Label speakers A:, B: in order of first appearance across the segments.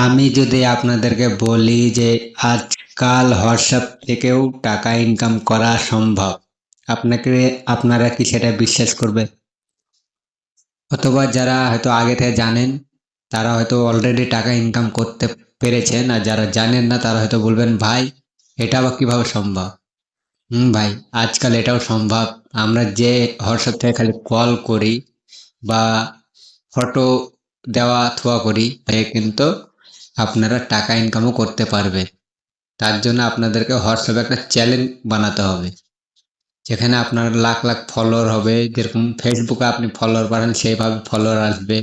A: আমি যদি আপনাদেরকে বলি যে আজকাল হোয়াটসঅ্যাপ থেকেও টাকা ইনকাম করা সম্ভব, আপনাকে আপনারা কি সেটা বিশ্বাস করবে? অথবা যারা হয়তো আগে থেকে জানেন তারা হয়তো অলরেডি টাকা ইনকাম করতে পেরেছেন, আর যারা জানেন না তারা হয়তো বলবেন ভাই এটা আবার কিভাবে সম্ভব। ভাই, আজকাল এটাও সম্ভব। আমরা যে হোয়াটসঅ্যাপ থেকে খালি কল করি বা ফটো দেওয়া থোয়া করি, কিন্তু আপনারা টাকা ইনকামও করতে পারবে। তার জন্য আপনাদেরকে হোয়াটসঅ্যাপে একটা চ্যানেল বানাতে হবে, যেখানে আপনার লাখ লাখ ফলোয়ার হবে। যেরকম ফেসবুকে আপনি ফলোয়ার বাড়ান সেইভাবে ফলোয়ার আসবে,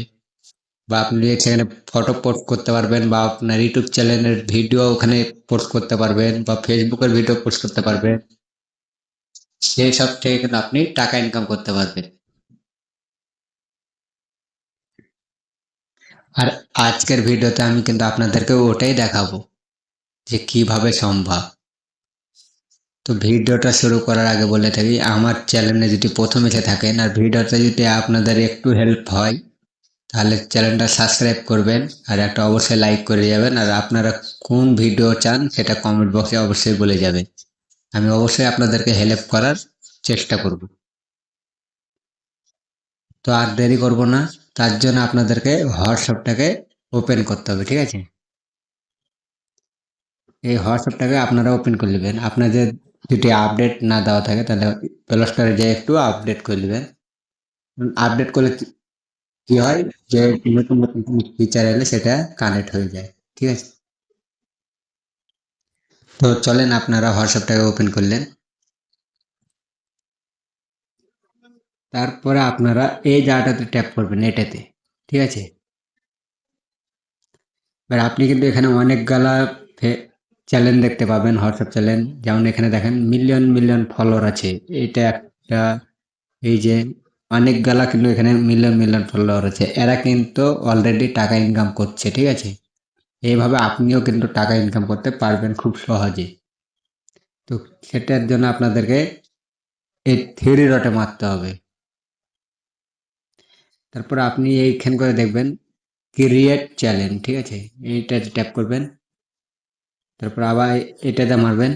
A: বা আপনি সেখানে ফটো পোস্ট করতে পারবেন, বা আপনার ইউটিউব চ্যানেলের ভিডিও ওখানে পোস্ট করতে পারবেন, বা ফেসবুকের ভিডিও পোস্ট করতে পারবেন। সেই সব থেকে কিন্তু আপনি টাকা ইনকাম করতে পারবেন। আর আজকের ভিডিওতে আমি কিন্তু আপনাদেরকে ওটাই দেখাবো যে কিভাবে সম্ভব। তো ভিডিওটা শুরু করার আগে বলে থাকি, আমার চ্যানেলে যদি প্রথম এসে থাকেন আর ভিডিওটা যদি আপনাদের একটু হেল্প হয়, তাহলে চ্যানেলটা সাবস্ক্রাইব করবেন, আর একটা অবশ্যই লাইক করে যাবেন। আর আপনারা কোন ভিডিও চান সেটা কমেন্ট বক্সে অবশ্যই বলে যাবেন। আমি অবশ্যই আপনাদেরকে হেল্প করার চেষ্টা করব। তো আর দেরি করব না, তার জন্য আপনাদেরকে হোয়াটসঅ্যাপটাকে ওপেন করতে হবে, ঠিক আছে? এই হোয়াটসঅ্যাপটাকে আপনারা ওপেন করে নেবেন। আপনাদের যদি আপডেট না দেওয়া থাকে তাহলে প্লে স্টোরে যেয়ে একটু আপডেট করে নেবেন। আপডেট করলে কি হয়, যে নতুন নতুন ফিচার এলে সেটা কানেক্ট হয়ে যায়, ঠিক আছে? তো চলেন, আপনারা হোয়াটসঅ্যাপটাকে ওপেন করলেন, তারপরে আপনারা এই জায়গাটাতে ট্যাপ করবেন, এটাতে, ঠিক আছে? এবার আপনি কিন্তু এখানে অনেকগুলা চ্যানেল দেখতে পাবেন, হোয়াটসঅ্যাপ চ্যানেল। যেমন এখানে দেখেন মিলিয়ন মিলিয়ন ফলোয়ার আছে, এটা একটা। এই যে অনেকগুলা কিন্তু এখানে মিলিয়ন মিলিয়ন ফলোয়ার আছে, এরা কিন্তু অলরেডি টাকা ইনকাম করছে, ঠিক আছে? এইভাবে আপনিও কিন্তু টাকা ইনকাম করতে পারবেন খুব সহজে। তো সেটার জন্য আপনাদেরকে এই থ্রি ডটে মারতে হবে। তারপর আপনি এইখান করে দেখবেন ক্রিয়েট চ্যালেঞ্জ, ঠিক আছে? এইটা ট্যাপ করবেন, তারপর আবার এটাতে মারবেন।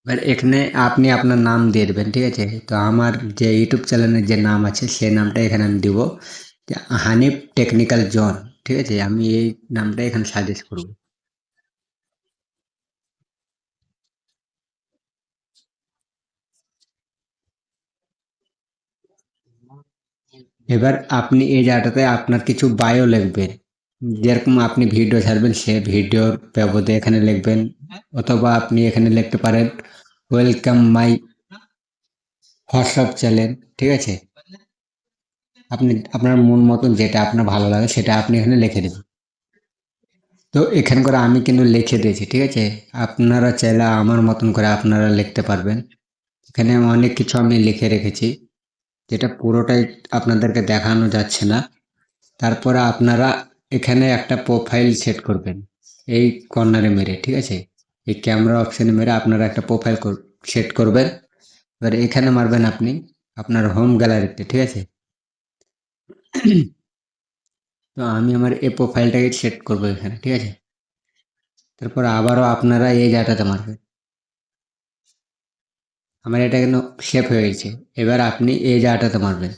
A: এবার এখানে আপনি আপনার নাম দিয়ে দেবেন, ঠিক আছে? তো আমার যে ইউটিউব চ্যানেলের যে নাম আছে সেই নামটা এখানে আমি দিব, যে হানিফ টেকনিক্যাল জোন, ঠিক আছে? আমি এই নামটা এখানে সাজেস্ট করব। এবার আপনি এই জায়গাটাতে আপনার কিছু বায়ো লিখবেন। যেরকম আপনি ভিডিও ছাড়বেন সে ভিডিওর বাবদে এখানে লিখবেন, অথবা আপনি এখানে লিখতে পারেন ওয়েলকাম মাই হোয়াটসঅ্যাপ চ্যানেল, ঠিক আছে? আপনি আপনার মন মতন যেটা আপনার ভালো লাগে সেটা আপনি এখানে লিখে দেবেন। তো এখান করে আমি কিন্তু লিখে দিয়েছি, ঠিক আছে? আপনারা চাইলে আমার মতন করে আপনারা লিখতে পারবেন। এখানে অনেক কিছু আমি লিখে রেখেছি, যেটা পুরোটাই আপনাদেরকে দেখানো যাচ্ছে না। তারপরে আপনারা এখানে একটা প্রোফাইল সেট করবেন, এই কর্নারে মেরে, ঠিক আছে? এই ক্যামেরা অপশানে মেরে আপনারা একটা প্রোফাইল সেট করবেন। এবার এখানে মারবেন আপনি আপনার হোম গ্যালারিতে, ঠিক আছে? তো আমি আমার এই প্রোফাইলটাকে সেট করবো এখানে, ঠিক আছে? তারপর আবারও আপনারা এই জায়গাটাতে মারবেন। আমার এটা কিন্তু সেভ হয়ে গেছে। এবার আপনি এই জায়গাটাতে মারবেন।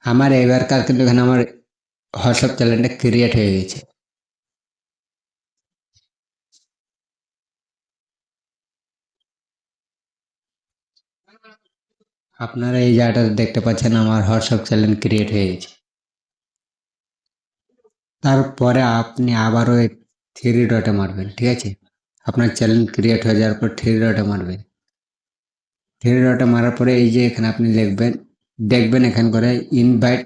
A: আমার এবারকার কিন্তু এখানে আমার হোয়াটসঅ্যাপ চ্যানেলটা ক্রিয়েট হয়ে গেছে। আপনারা এই জায়গাটাতে দেখতে পাচ্ছেন আমার হোয়াটসঅ্যাপ চ্যানেল ক্রিয়েট হয়ে গেছে। তারপরে আপনি আবারও এই থ্রি ডটে মারবেন, ঠিক আছে? আপনার চ্যানেল ক্রিয়েট হয়ে যাওয়ার পর থ্রি ডটে মারবেন। থ্রি ডটে মারার পরে এই যে এখানে আপনি লিখবেন, দেখবেন এখান করে ইনভাইট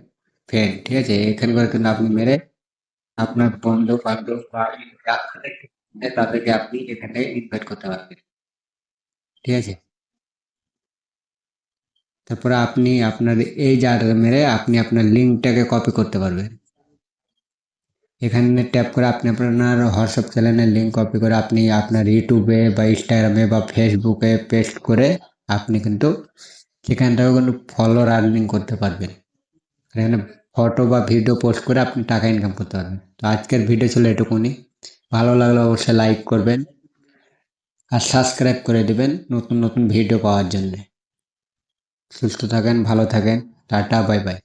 A: ফ্রেন্ড, ঠিক আছে? এখান করে কিন্তু আপনি মেরে আপনার বন্ধু বান্ধব বা তাদেরকে আপনি এখানে ইনভাইট করতে পারবেন, ঠিক আছে? তারপরে আপনি আপনার এই জায়গাটা মেরে আপনি আপনার লিঙ্কটাকে কপি করতে পারবেন। এখানে ট্যাপ করে আপনি আপনার হোয়াটসঅ্যাপ চ্যানেলের লিঙ্ক কপি করে আপনি আপনার ইউটিউবে বা ইনস্টাগ্রামে বা ফেসবুকে পেস্ট করে আপনি কিন্তু সেখান থেকেও কিন্তু ফলোয়ার আর্নিং করতে পারবেন। এখানে ফটো বা ভিডিও পোস্ট করে আপনি টাকা ইনকাম করতে পারবেন। তো আজকের ভিডিও ছিল এটুকুনি। ভালো লাগলে অবশ্যই লাইক করবেন আর সাবস্ক্রাইব করে দেবেন নতুন নতুন ভিডিও পাওয়ার জন্য। সুস্থ থাকেন, ভালো থাকেন, টাটা, বাই বাই।